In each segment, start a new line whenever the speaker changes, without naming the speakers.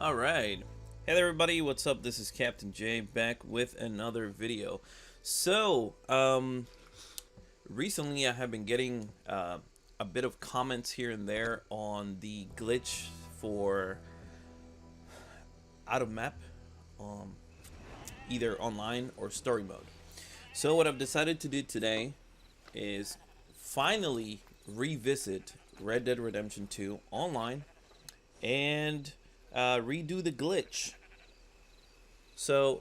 All right. Hey there, everybody. What's up? This is Captain J back with another video. So, recently I have been getting a bit of comments here and there on the glitch for out of map, either online or story mode. So what I've decided to do today is finally revisit Red Dead Redemption 2 online and redo the glitch. So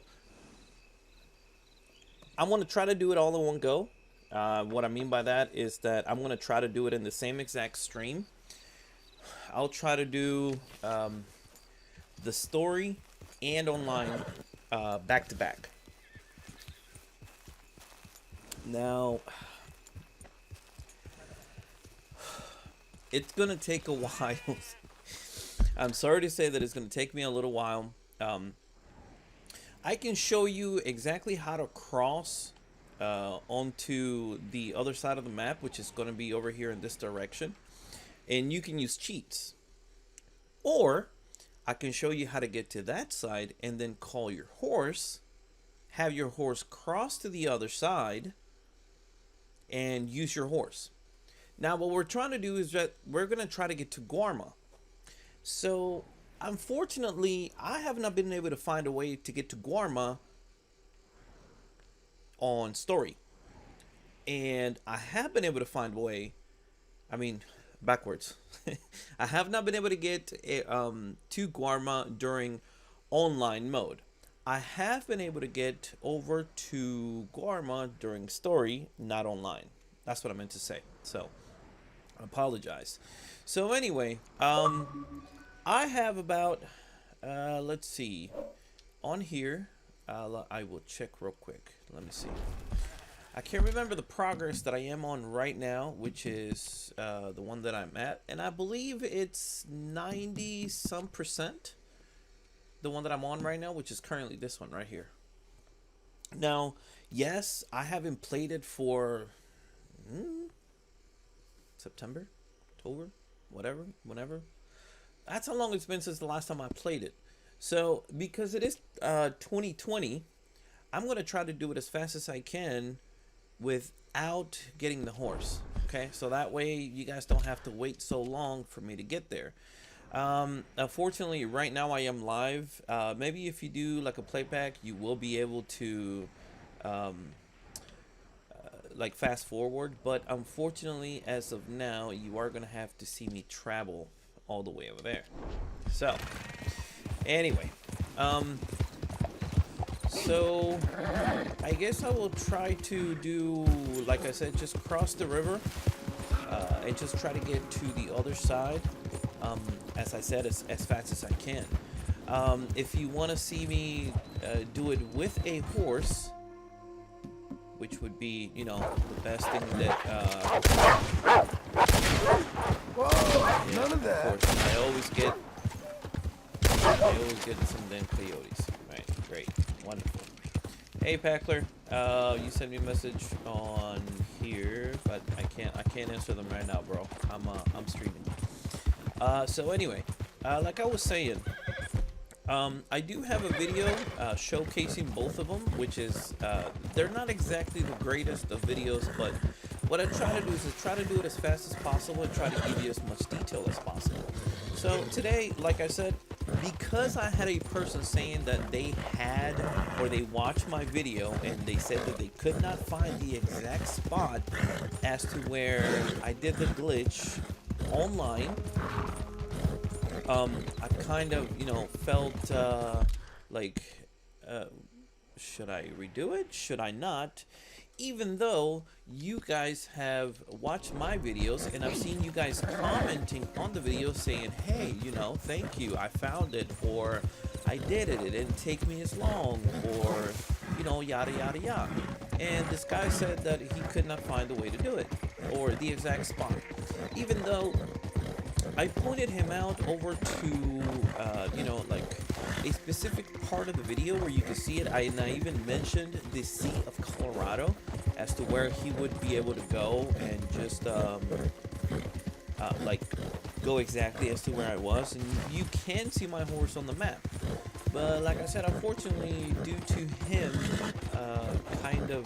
I want to try to do it all in one go. What I mean by that is that I'm going to try to do it in the same exact stream. I'll try to do the story and online back to back. Now, it's going to take a while. I'm sorry to say that it's going to take me a little while. I can show you exactly how to cross onto the other side of the map, which is going to be over here in this direction. And you can use cheats. Or I can show you how to get to that side and then call your horse, have your horse cross to the other side, and use your horse. Now, what we're trying to do is that we're going to try to get to Guarma. So, unfortunately, I have not been able to find a way to get to Guarma on story. And I have been able to find a way, backwards. I have not been able to get to Guarma during online mode. I have been able to get over to Guarma during story, not online. That's what I meant to say. So, I apologize. So anyway, I have about, let's see, on here, I will check real quick. Let me see. I can't remember the progress that I am on right now, which is the one that I'm at. And I believe it's 90 some percent. The one that I'm on right now, which is currently this one right here. Now, yes, I haven't played it for September, October, whenever. That's how long it's been since the last time I played it. So, because it is 2020, I'm going to try to do it as fast as I can without getting the horse. Okay, so that way you guys don't have to wait so long for me to get there. Unfortunately, right now I am live. Maybe if you do like a playback, you will be able to like fast forward. But unfortunately, as of now, you are going to have to see me travel all the way over there. So anyway, so I guess I will try to do, like I said, just cross the river and just try to get to the other side, as I said, as fast as I can. If you want to see me do it with a horse, which would be, you know, the best thing that
Whoa, none of that.
Of course, I always get some damn coyotes. Right, great, wonderful. Hey Packler, you sent me a message on here, but I can't answer them right now, bro. I'm streaming. So anyway, like I was saying, I do have a video showcasing both of them, which is they're not exactly the greatest of videos, but what I try to do is try to do it as fast as possible and try to give you as much detail as possible. So today, like I said, because I had a person saying that they had or they watched my video and they said that they could not find the exact spot as to where I did the glitch online, I kind of, you know, felt like, should I redo it? Should I not? Even though you guys have watched my videos and I've seen you guys commenting on the video saying, hey, you know, thank you, I found it, or I did it, it didn't take me as long, or, you know, yada, yada, yada. And this guy said that he could not find a way to do it, or the exact spot. Even though I pointed him out over to, you know, like a specific part of the video where you can see it. And I even mentioned the Sea of Colorado as to where he would be able to go and just, like, go exactly as to where I was, and you can see my horse on the map. But like I said, unfortunately, due to him kind of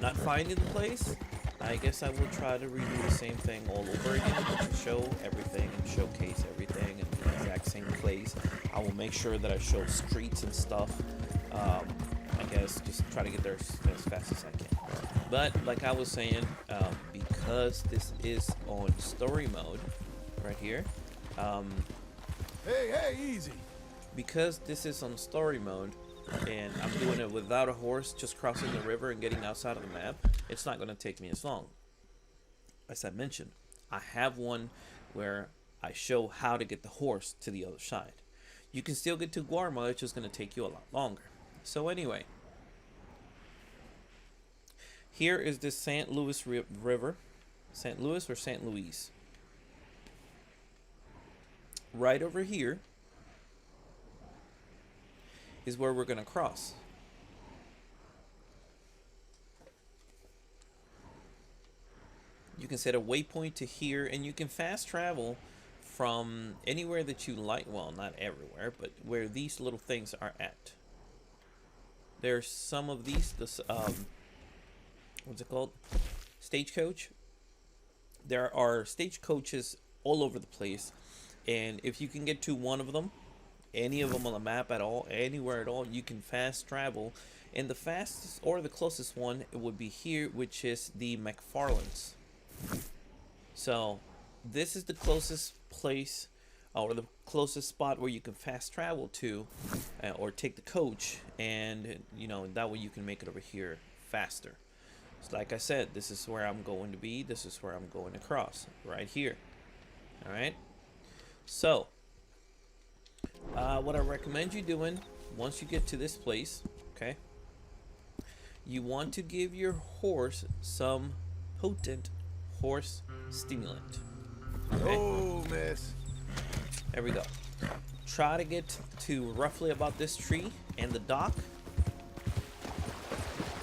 not finding the place, I guess I will try to redo the same thing all over again to show everything and showcase everything in the exact same place. I will make sure that I show streets and stuff. I guess just try to get there as fast as I can. But like I was saying, because this is on story mode right here,
Hey, easy.
because this is on story mode and I'm doing it without a horse, just crossing the river and getting outside of the map, it's not going to take me as long. As I mentioned, I have one where I show how to get the horse to the other side. You can still get to Guarma, it's just going to take you a lot longer. So anyway, here is the St. Louis River. St. Louis or St. Louis? Right over here is where we're going to cross. You can set a waypoint to here, and you can fast travel from anywhere that you like. Well, not everywhere, but where these little things are at. There's some of these, this what's it called? Stagecoach. There are stagecoaches all over the place, and if you can get to one of them, any of them on the map at all, anywhere at all, you can fast travel. And the fastest or the closest one, it would be here, which is the McFarland's. So this is the closest place or the closest spot where you can fast travel to, or take the coach, and you know, that way you can make it over here faster. So like I said, this is where I'm going to be, this is where I'm going to cross, right here. All right, so what I recommend you doing once you get to this place, okay, you want to give your horse some potent horse stimulant. Okay?
Oh, miss.
There we go. Try to get to roughly about this tree and the dock.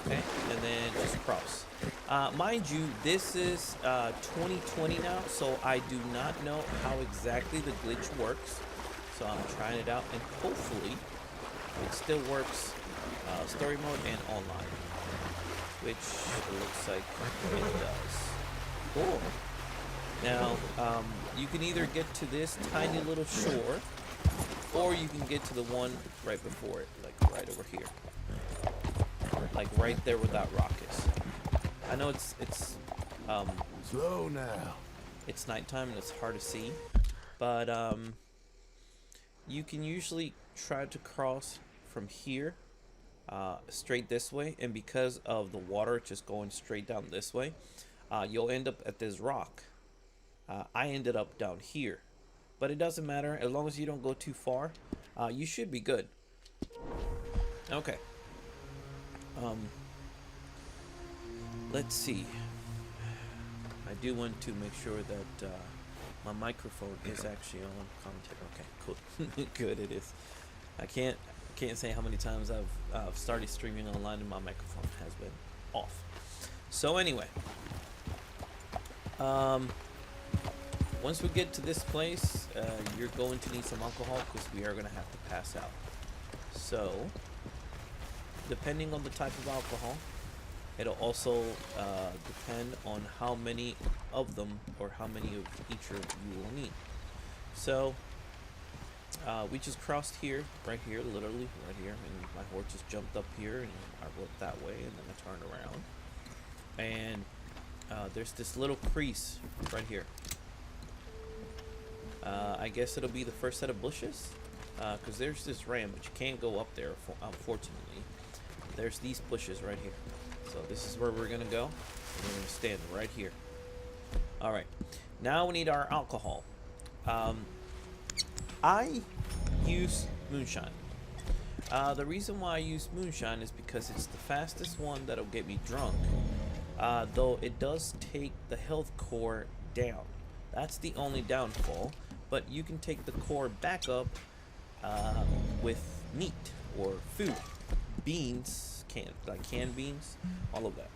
Okay, and then just cross. Mind you, this is 2020 now, so I do not know how exactly the glitch works. So I'm trying it out, and hopefully it still works story mode and online, which it looks like it does. Cool. Now, you can either get to this tiny little shore, or you can get to the one right before it, like right over here. Like right there where that rock is. I know it's
slow now.
It's nighttime and it's hard to see, but you can usually try to cross from here straight this way, and because of the water just going straight down this way, you'll end up at this rock. I ended up down here, but it doesn't matter as long as you don't go too far. You should be good. Okay. Let's see. I do want to make sure that my microphone is actually on commentary. Okay, cool. Good, it is. I can't say how many times I've started streaming online and my microphone has been off. So anyway, once we get to this place, you're going to need some alcohol because we are going to have to pass out. So, depending on the type of alcohol, it'll also depend on how many of them or how many of each of you will need. So, we just crossed here, right here, literally right here, and my horse just jumped up here, and I went that way, and then I turned around, and there's this little crease right here. I guess it'll be the first set of bushes, because there's this ram, but you can't go up there, unfortunately. There's these bushes right here. So this is where we're gonna go. We're gonna stand right here. Alright, now we need our alcohol. I use moonshine. The reason why I use moonshine is because it's the fastest one that'll get me drunk. Though it does take the health core down. That's the only downfall. But you can take the core back up with meat or food. Beans, canned beans, all of that.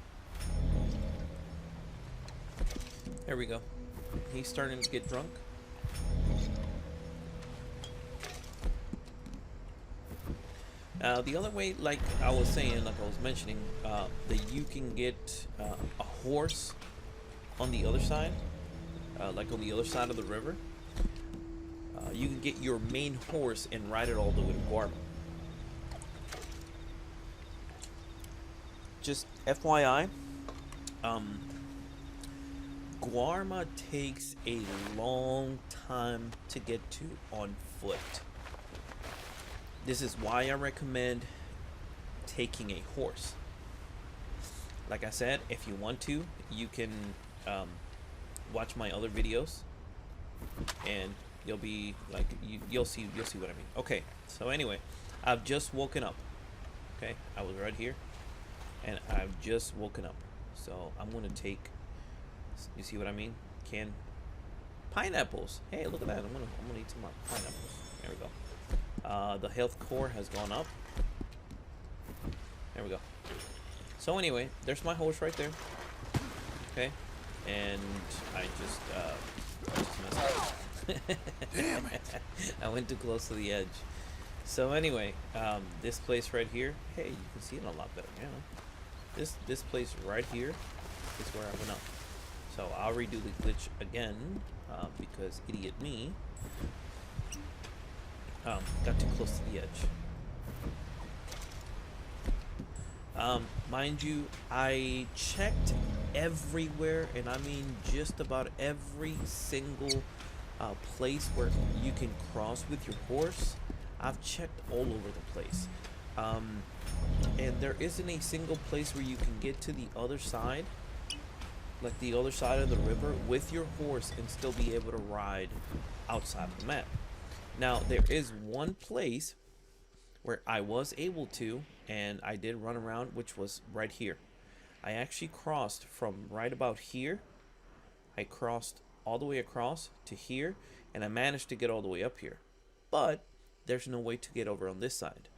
There we go. He's starting to get drunk. The other way, like I was saying, like I was mentioning, that you can get a horse on the other side, like on the other side of the river. You can get your main horse and ride it all the way to Guarma. Just FYI, um, Guarma takes a long time to get to on foot. This is why I recommend taking a horse. Like I said, if you want to, you can um, watch my other videos, and you'll be like, you'll see what I mean. Okay, so anyway, I've just woken up. Okay, I was right here, and I've just woken up. So I'm gonna take. You see what I mean? Canned pineapples. Hey, look at that. I'm gonna eat some more pineapples. There we go. The health core has gone up. There we go. So anyway, there's my horse right there. Okay, and I just messed up.
Damn it.
I went too close to the edge. So anyway, this place right here. Hey, you can see it a lot better. Yeah. This place right here is where I went up. So I'll redo the glitch again because idiot me got too close to the edge. Mind you, I checked everywhere, and I mean just about every single place where you can cross with your horse. I've checked all over the place. And there isn't a single place where you can get to the other side, like the other side of the river, with your horse and still be able to ride outside of the map. Now, there is one place where I was able to, and I did run around, which was right here. I actually crossed from right about here. I crossed all the way across to here, and I managed to get all the way up here. But there's no way to get over on this side.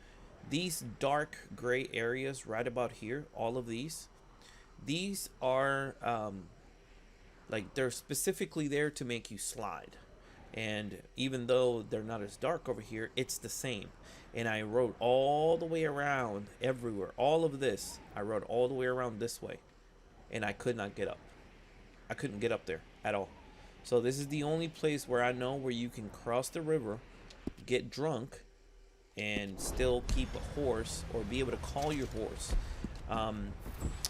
These dark gray areas right about here, all of these are like they're specifically there to make you slide. And even though they're not as dark over here, it's the same. And I rode all the way around everywhere. All of this, I rode all the way around this way, and I could not get up. I couldn't get up there at all. So this is the only place where I know where you can cross the river, get drunk, and still keep a horse or be able to call your horse.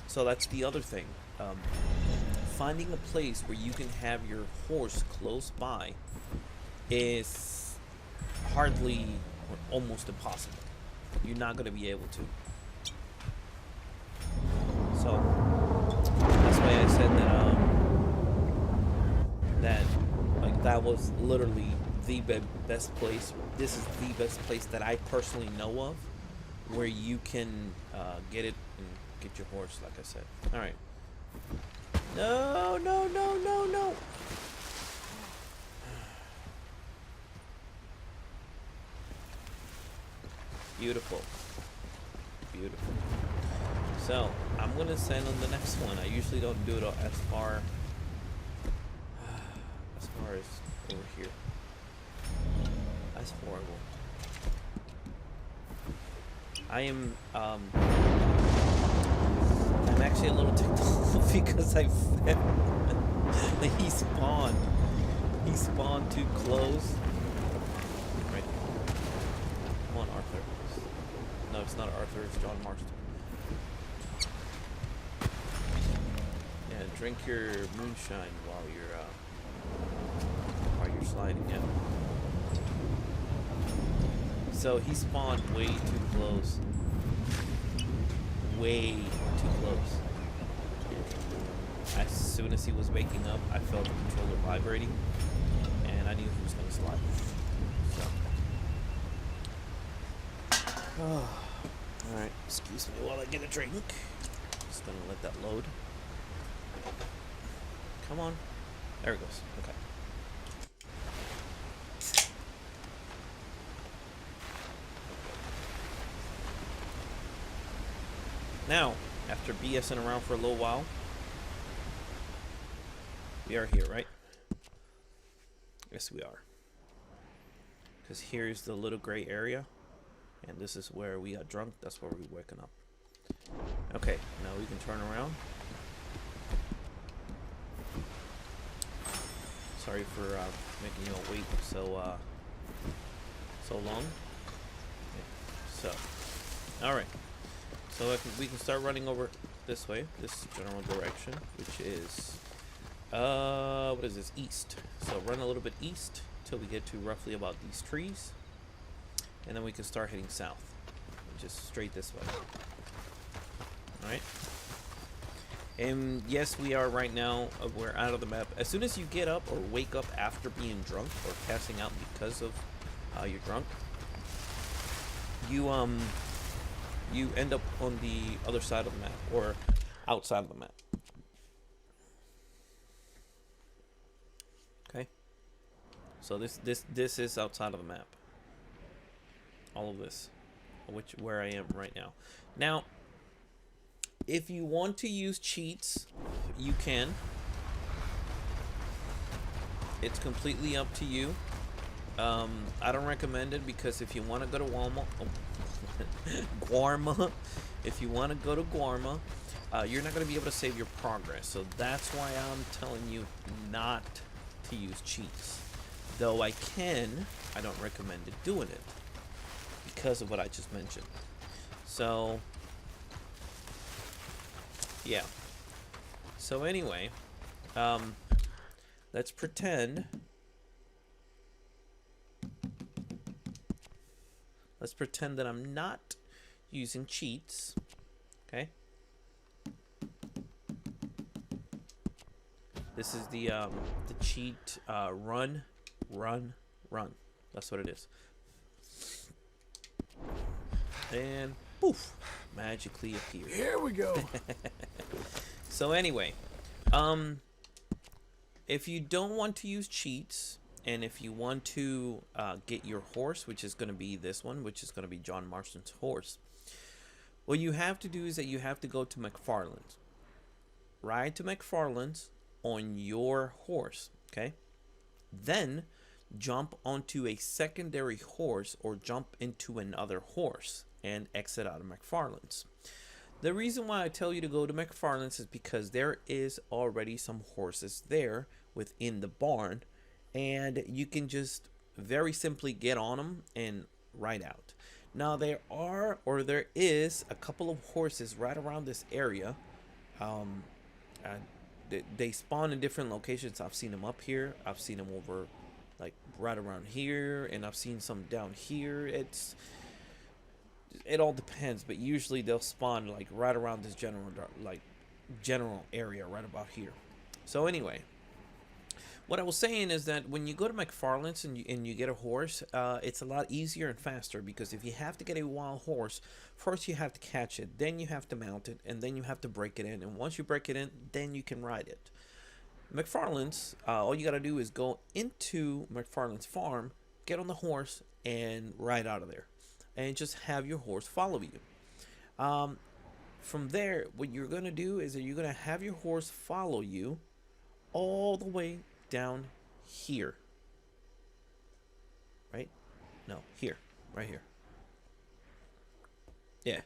So that's the other thing. Finding a place where you can have your horse close by is hardly or almost impossible. You're not going to be able to. So that's why I said that like that was literally the best place. This is the best place that I personally know of where you can get it and get your horse, like I said. All right. No, no, no, no, no. Beautiful. Beautiful. So, I'm going to send on the next one. I usually don't do it as far as over here. That's horrible. I'm actually a little ticked off because I found that he spawned. He spawned too close. Right. Come on, Arthur. No, it's not Arthur, it's John Marston. Yeah, drink your moonshine while you're sliding, yeah. So he spawned way too close. Way too close. As soon as he was waking up, I felt the controller vibrating, and I knew he was gonna slide. So, alright, excuse me while I get a drink. Just gonna let that load. Come on. There it goes. Okay. Now, after BSing around for a little while, we are here, right? Yes, we are. Because here's the little gray area. And this is where we got drunk. That's where we waking up. Okay, now we can turn around. Sorry for making you all wait so long. So, all right. So we can start running over this way, this general direction, which is what is this? East. So run a little bit east till we get to roughly about these trees, and then we can start heading south, just straight this way. All right. And yes, we are right now. We're out of the map. As soon as you get up or wake up after being drunk or passing out because of you're drunk, you end up on the other side of the map or outside of the map. Okay. So this is outside of the map. All of this, where I am right now. Now, if you want to use cheats, you can. It's completely up to you. I don't recommend it because if you want to go to Guarma, if you want to go to Guarma, you're not going to be able to save your progress. So that's why I'm telling you not to use cheats. Though I don't recommend it doing it because of what I just mentioned. So yeah. So anyway, let's pretend. Let's pretend that I'm not using cheats. Okay. This is the cheat run. That's what it is. And poof, magically appeared.
Here we go.
So anyway, if you don't want to use cheats, and if you want to get your horse, which is going to be this one, which is going to be John Marston's horse, what you have to do is that you have to go to McFarland's. Ride to McFarland's on your horse, okay? Then jump onto a secondary horse or jump into another horse and exit out of McFarland's. The reason why I tell you to go to McFarland's is because there is already some horses there within the barn, and you can just very simply get on them and ride out. Now there is a couple of horses right around this area. They spawn in different locations. I've seen them up here. I've seen them over, like right around here, and I've seen some down here. It all depends, but usually they'll spawn like right around this general area right about here. So anyway, what I was saying is that when you go to McFarland's and you get a horse, it's a lot easier and faster, because if you have to get a wild horse, first you have to catch it, then you have to mount it, and then you have to break it in. And once you break it in, then you can ride it. McFarland's, all you got to do is go into McFarland's farm, get on the horse, and ride out of there. And just have your horse follow you. From there, what you're going to do is that you're going to have your horse follow you all the way down here. Right? No, here. Right here. Yeah.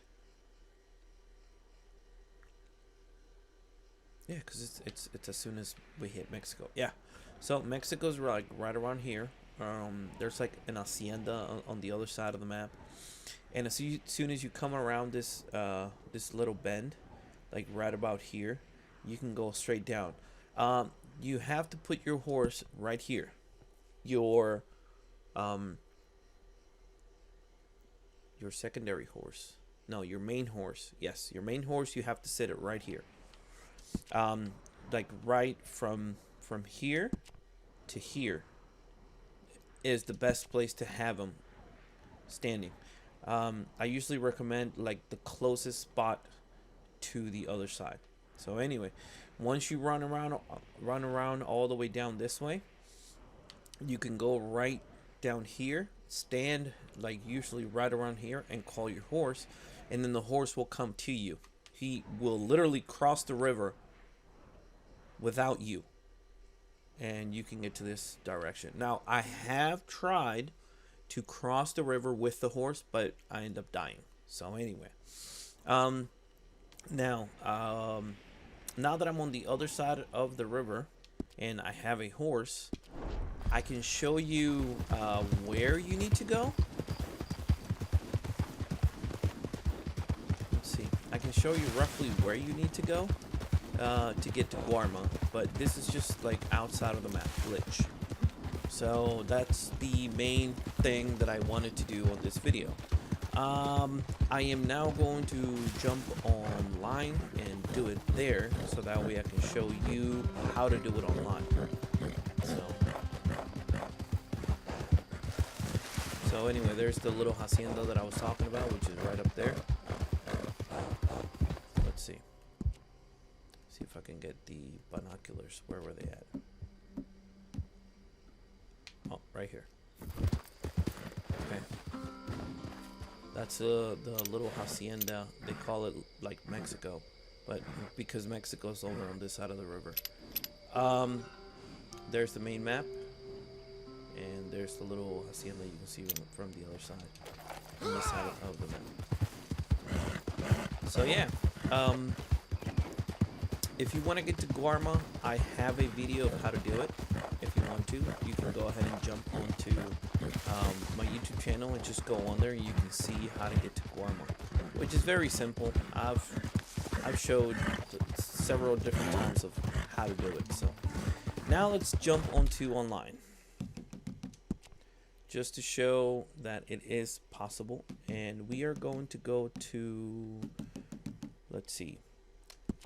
Yeah, because it's as soon as we hit Mexico. Yeah. So Mexico's right around here. There's like an hacienda on the other side of the map. And as soon as you come around this little bend, like right about here, you can go straight down. You have to put your horse right here. Your secondary horse. No, your main horse. Yes, your main horse. You have to sit it right here. Like right from here to here is the best place to have them standing. I usually recommend like the closest spot to the other side. So anyway, once you run around all the way down this way, you can go right down here, stand like usually right around here, and call your horse, and then the horse will come to you. He will literally cross the river without you, and you can get to this direction. Now, I have tried to cross the river with the horse, but I end up dying. So anyway, um, now now that I'm on the other side of the river and I have a horse, I can show you where you need to go. Let's see. I can show you roughly where you need to go to get to Guarma, but this is just like outside of the map glitch. So that's the main thing that I wanted to do on this video. I am now going to jump online and do it there, so that way I can show you how to do it online. So anyway, there's the little hacienda that I was talking about, which is right up there. Let's see. See if I can get the binoculars. Where were they at? Oh, right here. Okay. That's the little hacienda. They call it like Mexico, but because Mexico's over on this side of the river. There's the main map, and there's the little hacienda you can see from the other side, on this side of the map. So yeah, if you want to get to Guarma, I have a video of how to do it. If you want to, you can go ahead and jump onto my YouTube channel and just go on there, and you can see how to get to Guarma, which is very simple. I've showed several different times of how to do it. So now let's jump onto online, just to show that it is possible. And we are going to go to, let's see,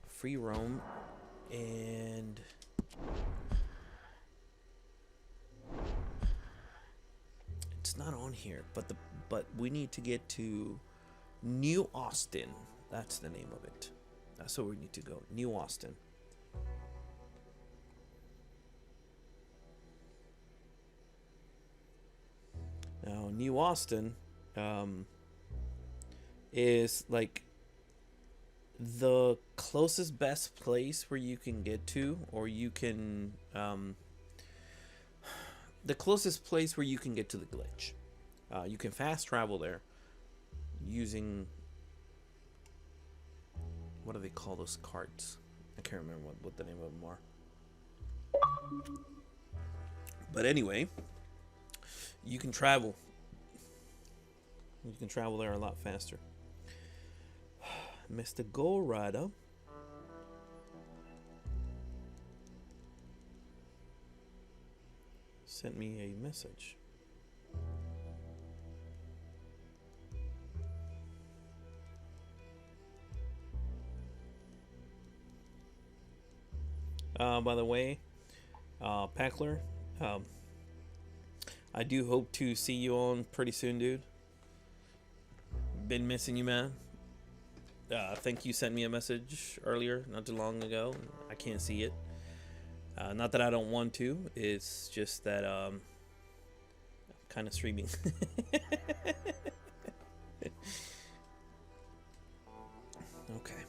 free roam, and it's not on here, but we need to get to New Austin. That's the name of it. That's where we need to go. New Austin. Now, New Austin is like the closest best place where you can get to, or you can the closest place where you can get to the glitch. You can fast travel there using, what do they call those carts? I can't remember what the name of them are. But anyway, you can travel. You can travel there a lot faster. Mr. Go Rider. Sent me a message. By the way, Packler, I do hope to see you on pretty soon, dude. Been missing you, man. I think you sent me a message earlier, not too long ago. I can't see it. Not that I don't want to. It's just that I'm kind of streaming. Okay.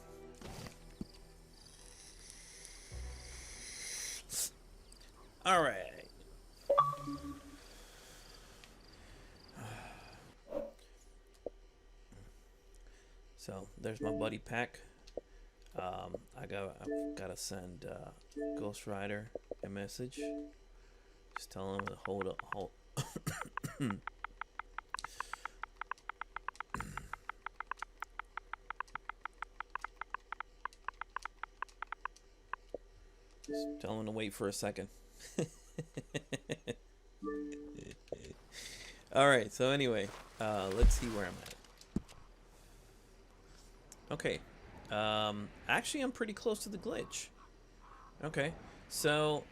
All right. So there's my buddy Pack. I've gotta send Ghost Rider a message. Just tell him to hold up. Just tell him to wait for a second. All right. So anyway, let's see where I'm at. Okay. Actually, I'm pretty close to the glitch. Okay. So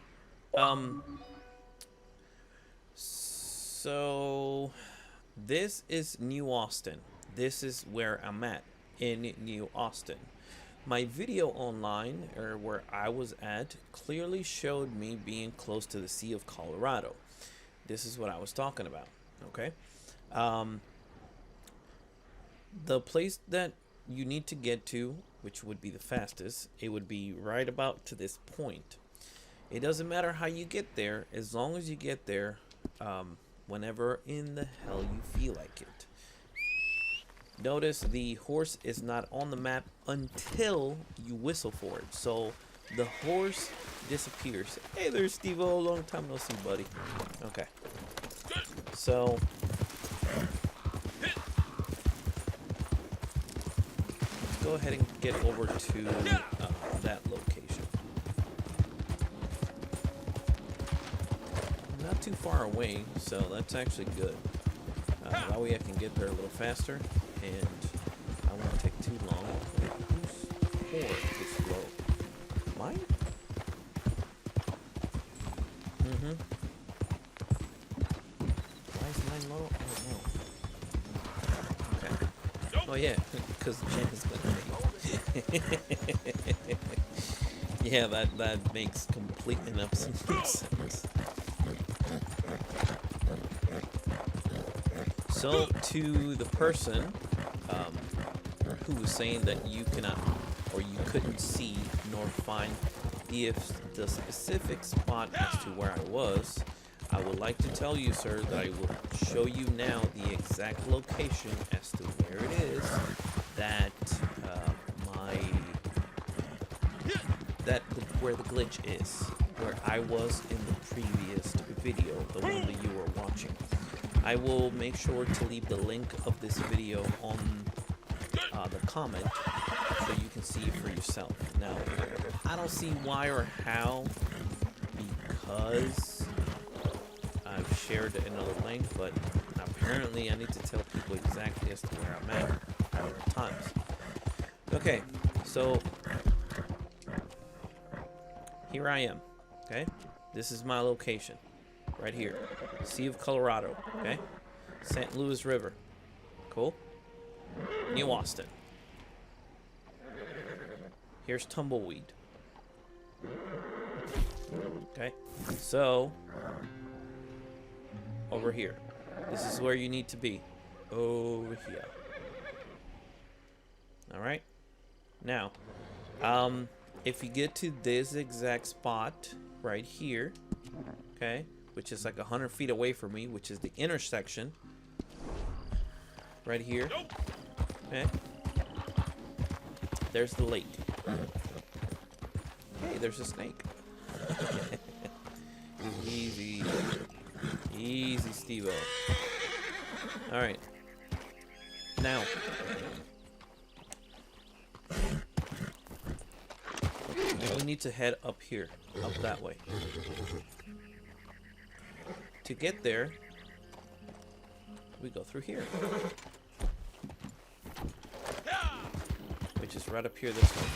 this is New Austin. This is where I'm at in New Austin. My video online, or where I was at, clearly showed me being close to the Sea of Colorado. This is what I was talking about. Okay. The place that you need to get to, which would be the fastest, it would be right about to this point. It doesn't matter how you get there, as long as you get there whenever in the hell you feel like it. Notice the horse is not on the map until you whistle for it. So the horse disappears. Hey there, Steve-O. Long time no see, buddy. Okay. So let's go ahead and get over to that location. Not too far away, so that's actually good. That way I can get there a little faster, and I won't take too long. Whose horse is slow? Mine? Mm-hmm. Why is mine low? I don't know. Okay. Oh yeah, because Jen is gonna be. Yeah, that makes complete enough sense. So, to the person who was saying that you cannot or you couldn't see nor find the specific spot as to where I was, I would like to tell you, sir, that I will show you now the exact location as to where it is that where the glitch is, where I was in the previous video, the one that you were watching. I will make sure to leave the link of this video on the comment so you can see it for yourself. Now, I don't see why or how, because I've shared another link, but apparently I need to tell people exactly as to where I'm at all times. Okay, so here I am. Okay, this is my location. Right here. Sea of Colorado, okay? St. Louis River. Cool. New Austin. Here's Tumbleweed. Okay? So, over here. This is where you need to be. Over here. Alright? Now, if you get to this exact spot right here, okay? Which is like 100 feet away from me, which is the intersection right here. Okay. There's the lake. Hey, there's a snake. Easy. Easy, Steve-O. Alright. Now. We need to head up here. Up that way. To get there, we go through here. Which is right up here this way.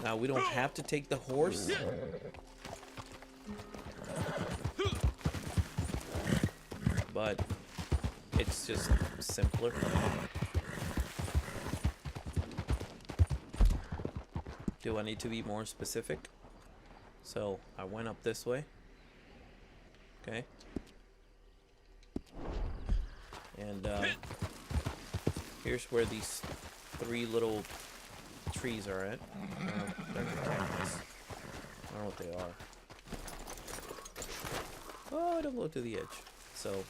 Now, we don't have to take the horse. But it's just simpler. Do I need to be more specific? So I went up this way. Okay. And here's where these three little trees are at. They're cactus. I don't know what they are. Oh, don't go to the edge. So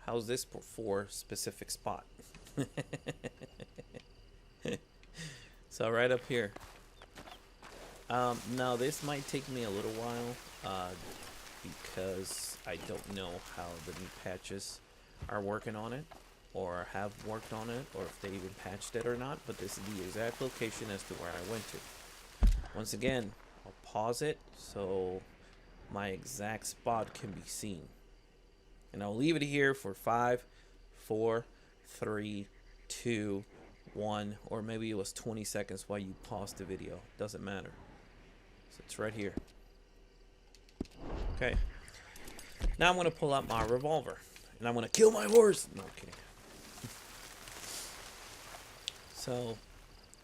how's this for specific spot? So right up here. Now this might take me a little while because I don't know how the new patches are working on it or have worked on it or if they even patched it or not, but this is the exact location as to where I went to. Once again, I'll pause it so my exact spot can be seen. And I'll leave it here for 5, 4, 3, 2, 1, or maybe it was 20 seconds while you paused the video. Doesn't matter. So it's right here. Okay. Now I'm going to pull out my revolver. And I'm going to kill my horse. No, I'm kidding. So,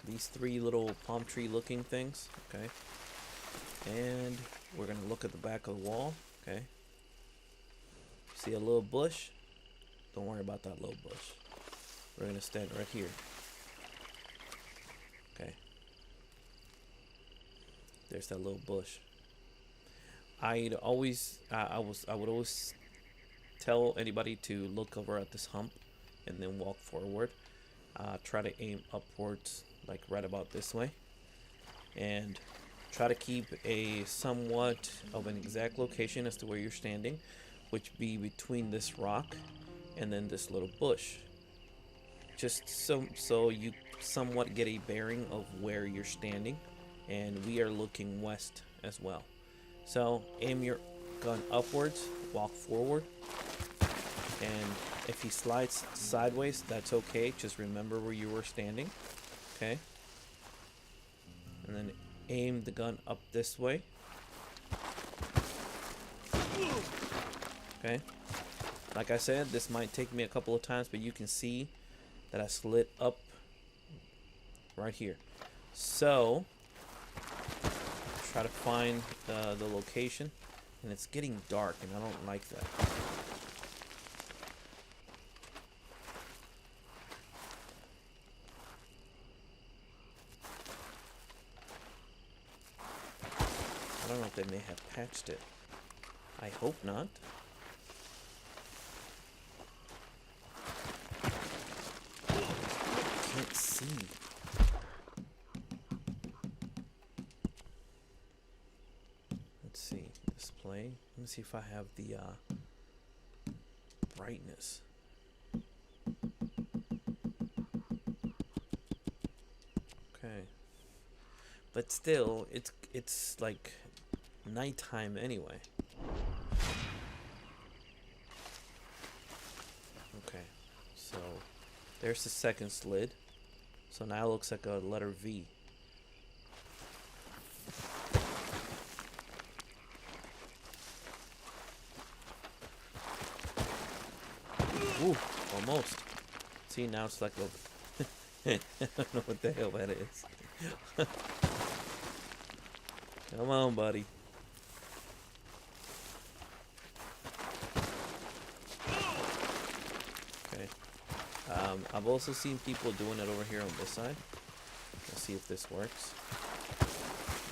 these three little palm tree looking things. Okay. And we're going to look at the back of the wall. Okay. See a little bush? Don't worry about that little bush. We're going to stand right here. There's that little bush. I would always tell anybody to look over at this hump and then walk forward. Try to aim upwards, like right about this way, and try to keep a somewhat of an exact location as to where you're standing, which be between this rock and then this little bush. Just so you somewhat get a bearing of where you're standing, and we are looking west as well. So aim your gun upwards, walk forward, and if he slides sideways, that's okay. Just remember where you were standing, okay? And then aim the gun up this way, okay? Like I said, this might take me a couple of times, but you can see that I slid up right here. So try to find the location, and it's getting dark, and I don't like that. I don't know if they may have patched it. I hope not. I can't see. Let's see. Display. Let me see if I have the brightness. Okay. But still, it's like nighttime anyway. Okay, so there's the second slid. So now it looks like a letter V. Ooh, almost. See, now it's like a... I don't know what the hell that is. Come on, buddy. Okay. I've also seen people doing it over here on this side. Let's see if this works.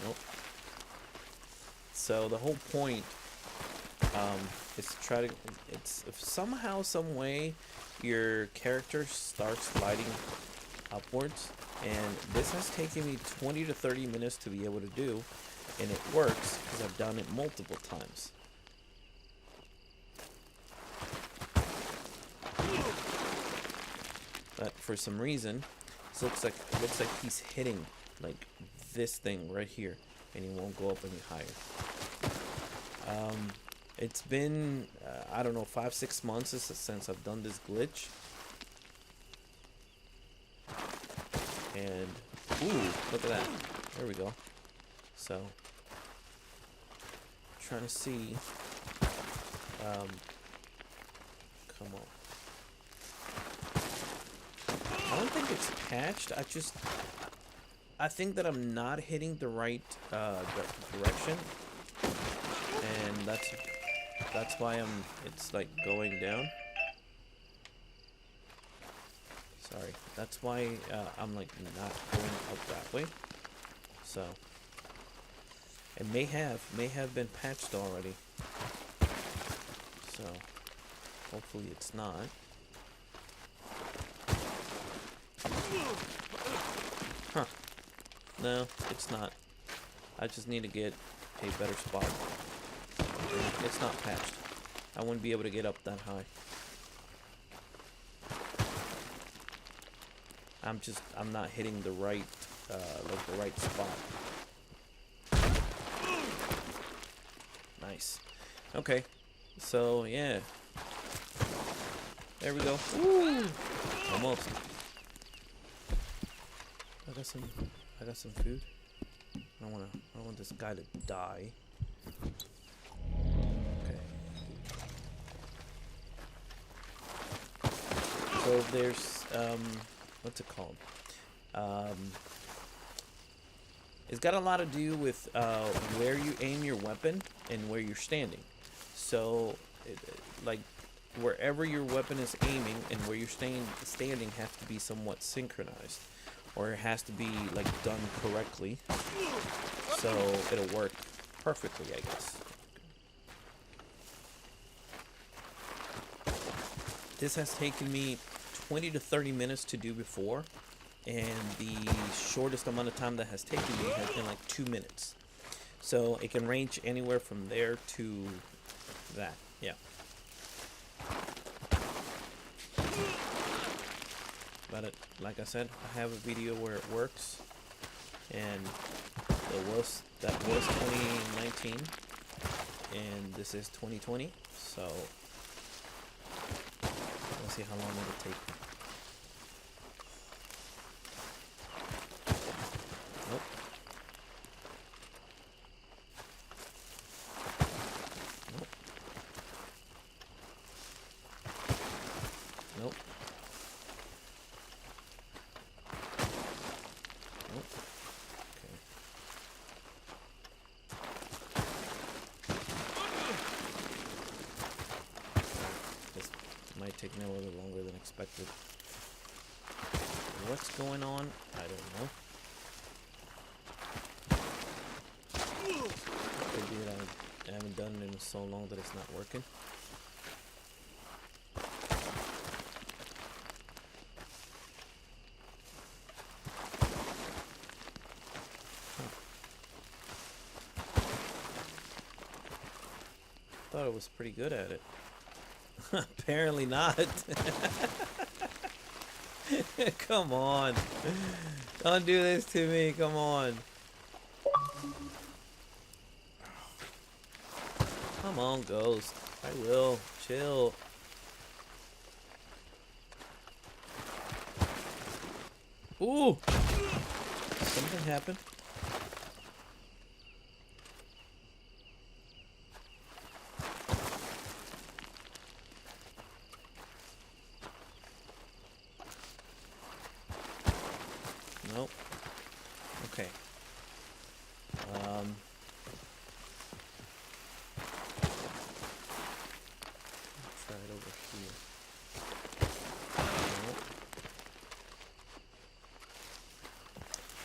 Nope. So the whole point is to try to... It's if somehow, some way, your character starts sliding upwards, and this has taken me 20 to 30 minutes to be able to do, and it works because I've done it multiple times. But for some reason, it looks like he's hitting like this thing right here, and he won't go up any higher. It's been I don't know, 5-6 months since I've done this glitch, and ooh, look at that! There we go. So, trying to see. Come on. I don't think it's patched. I think that I'm not hitting the right direction, and that's why it's like going down. Sorry, that's why I'm like not going up that way. So it may have been patched already. So hopefully it's not. Huh. No, it's not. I just need to get a better spot. It's not patched. I wouldn't be able to get up that high. I'm not hitting the right, like the right spot. Nice. Okay. So, yeah. There we go. Woo! Almost. I got some food. I don't want this guy to die. Okay. So there's what's it called? It's got a lot to do with where you aim your weapon and where you're standing. So like wherever your weapon is aiming and where you're standing have to be somewhat synchronized, or it has to be like done correctly. so it'll work perfectly, I guess. This has taken me 20 to 30 minutes to do before, and the shortest amount of time that has taken me has been like 2 minutes. So it can range anywhere from there to that. Yeah. But like I said, I have a video where it works, and that was 2019, and this is 2020. So let's see how long it'll take. Nope. Nope. Nope. Nope. Okay. This might take me a little longer than expected. What's going on? I don't know. Could be that I haven't done it in so long that it's not working. Thought I was pretty good at it. Apparently not. Come on. Don't do this to me. Come on. Come on, Ghost. I will. Chill. Ooh! Something happened. Nope. Okay. Try it over here. Nope.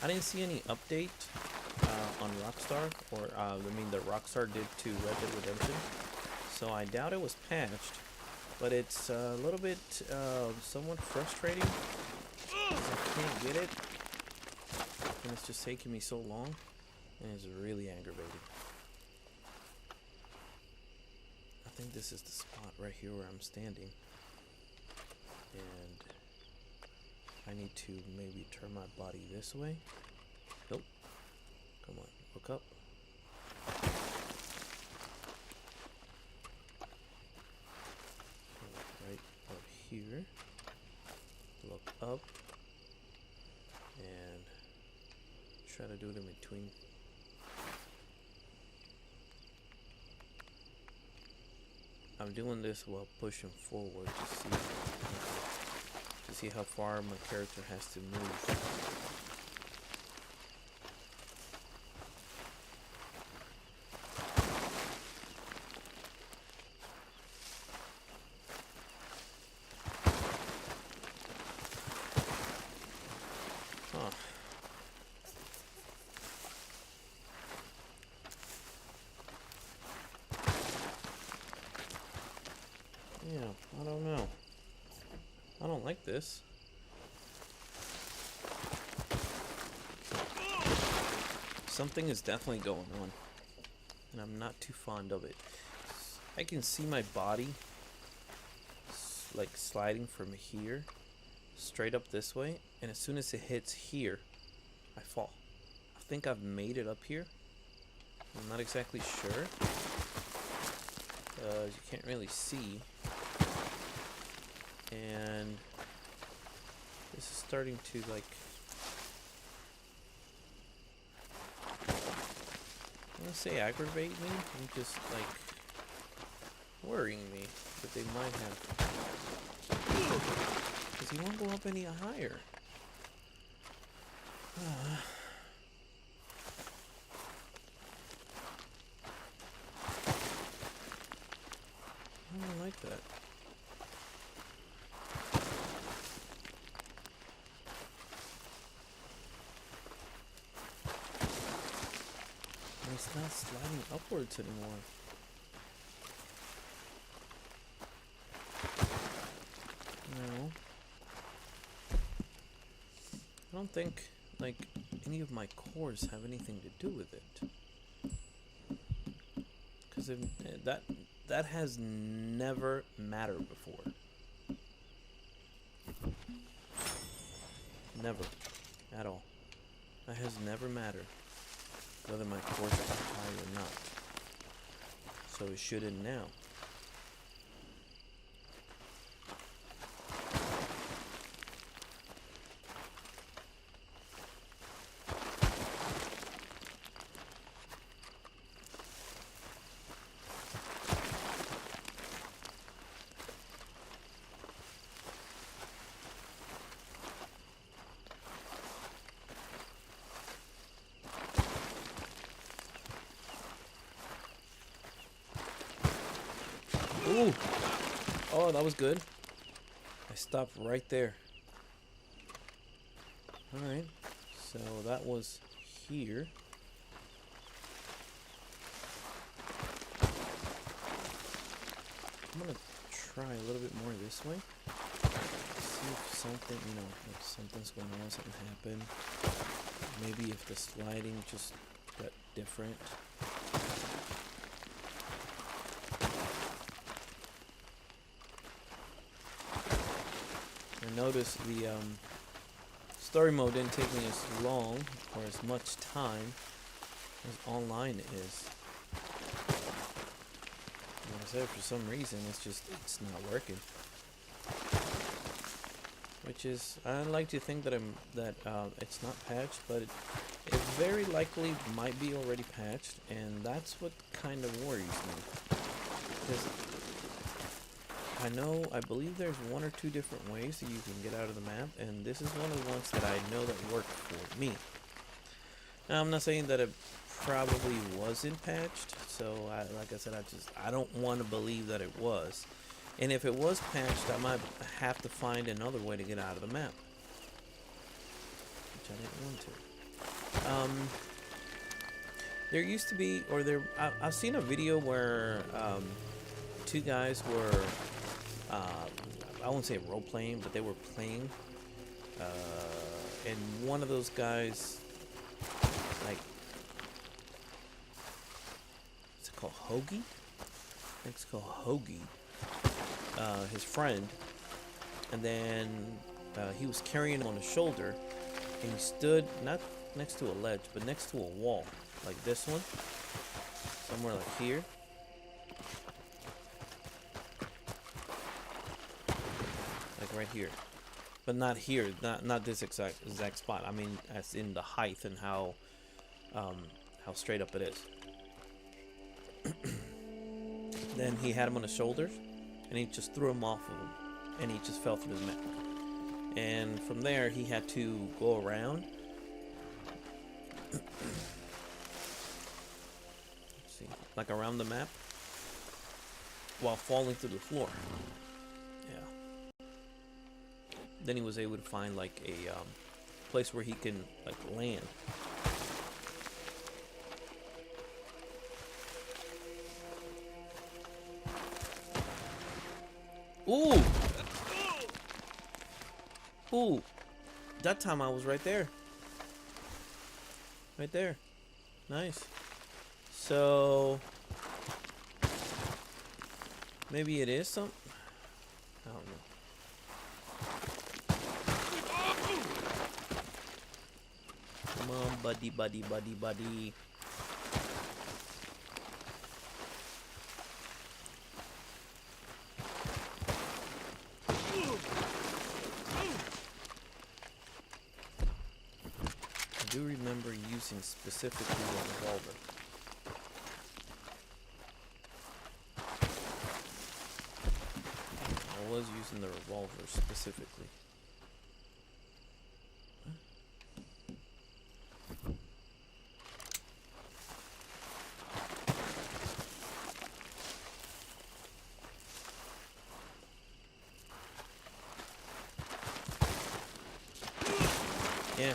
I didn't see any update on Rockstar, or I mean that Rockstar did to Red Dead Redemption. So I doubt it was patched, but it's a little bit somewhat frustrating because I can't get it, and it's just taking me so long, and it's really aggravating. I think this is the spot right here where I'm standing, and I need to maybe turn my body this way. Nope. Come on, look up. Right up here. Look up. And try to do it in between. I'm doing this while pushing forward to see how far my character has to move. Huh. Yeah, I don't know. I don't like this. Something is definitely going on, and I'm not too fond of it. I can see my body like sliding from here straight up this way, and as soon as it hits here, I fall. I think I've made it up here. I'm not exactly sure. You can't really see. And this is starting to like, I want to say aggravate me, and just like worrying me that they might have, because he won't go up any higher. I don't like that. not sliding upwards anymore. No. I don't think, like, any of my cores have anything to do with it. Because that has never mattered before. Never. At all. That has never mattered. Whether my cores are high or not. So it shouldn't now. Ooh! Oh, that was good. I stopped right there. Alright. So that was here. I'm gonna try a little bit more this way. See if something, if something's going on, something happened. Maybe if the sliding just got different. I noticed the story mode didn't take me as long or as much time as online is. Like I said, for some reason, it's not working. Which is, I like to think that it's not patched, but it very likely might be already patched, and that's what kind of worries me. Because I believe there's one or two different ways that you can get out of the map, and this is one of the ones that I know that worked for me. Now, I'm not saying that it probably wasn't patched, so like I said, I don't want to believe that it was. And if it was patched, I might have to find another way to get out of the map, which I didn't want to. There used to be, I've seen a video where two guys were, I won't say role playing, but they were playing, and one of those guys, like, what's it called, Hoagie? I think it's called Hoagie. His friend, and then he was carrying him on his shoulder, and he stood not next to a ledge, but next to a wall, like this one, somewhere like here. Like right here, but not here, not this exact spot. I mean, as in the height and how straight up it is. Then he had him on his shoulders, and he just threw him off of him, and he just fell through the map. And from there, he had to go around. Let's see, like around the map, while falling through the floor. Yeah. Then he was able to find like a place where he can like land. Ooh! Ooh! That time I was right there. Right there. Nice. So... maybe it is something? I don't know. Come on, buddy, buddy, buddy, buddy. I do remember using specifically a revolver. I was using the revolver specifically. Yeah.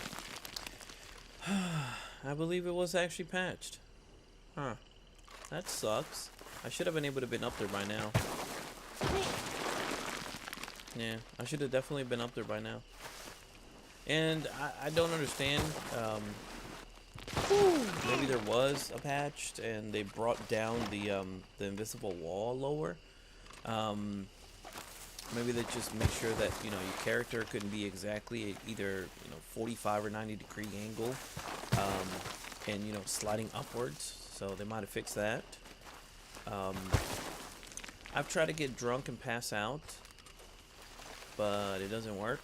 I believe it was actually patched. Huh. That sucks. I should have been able to been up there by now. Yeah, I should have definitely been up there by now. And I don't understand. Maybe there was a patch and they brought down the invisible wall lower. Um, Maybe they just make sure that your character couldn't be exactly either 45 or 90 degree angle, um, and sliding upwards. So they might have fixed that. Um, I've tried to get drunk and pass out, but it doesn't work.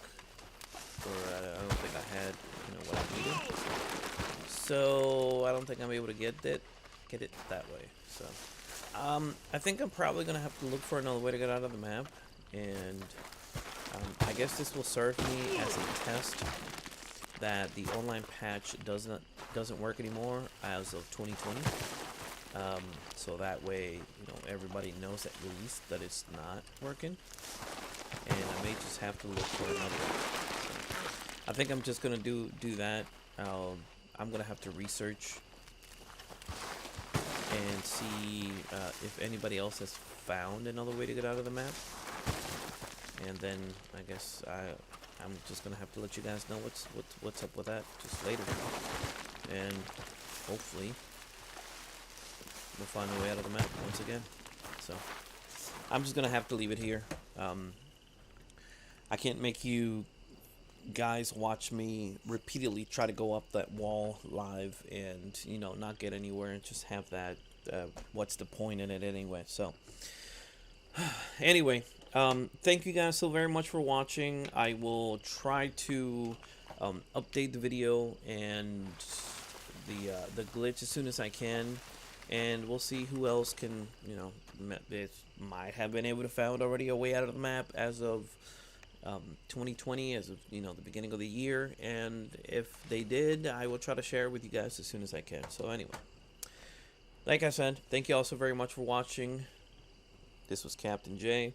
Or I don't think I had what I needed. So I don't think I'm able to get it that way. So I think I'm probably gonna have to look for another way to get out of the map, and I guess this will serve me as a test that the online patch doesn't work anymore as of 2020. So that way, everybody knows at least that it's not working, and I may just have to look for another one. I think I'm just gonna do that. I'm gonna have to research and see if anybody else has found another way to get out of the map, and then I guess I'm just gonna have to let you guys know what's up with that just later, and hopefully we'll find a way out of the map once again. So I'm just gonna have to leave it here. I can't make you guys watch me repeatedly try to go up that wall live and not get anywhere and just have that. What's the point in it anyway? So anyway, thank you guys so very much for watching. I will try to update the video and the glitch as soon as I can, and we'll see who else can might have been able to found already a way out of the map as of 2020, as of the beginning of the year, and if they did, I will try to share it with you guys as soon as I can. So anyway, like I said, thank you all so very much for watching. This was Captain J.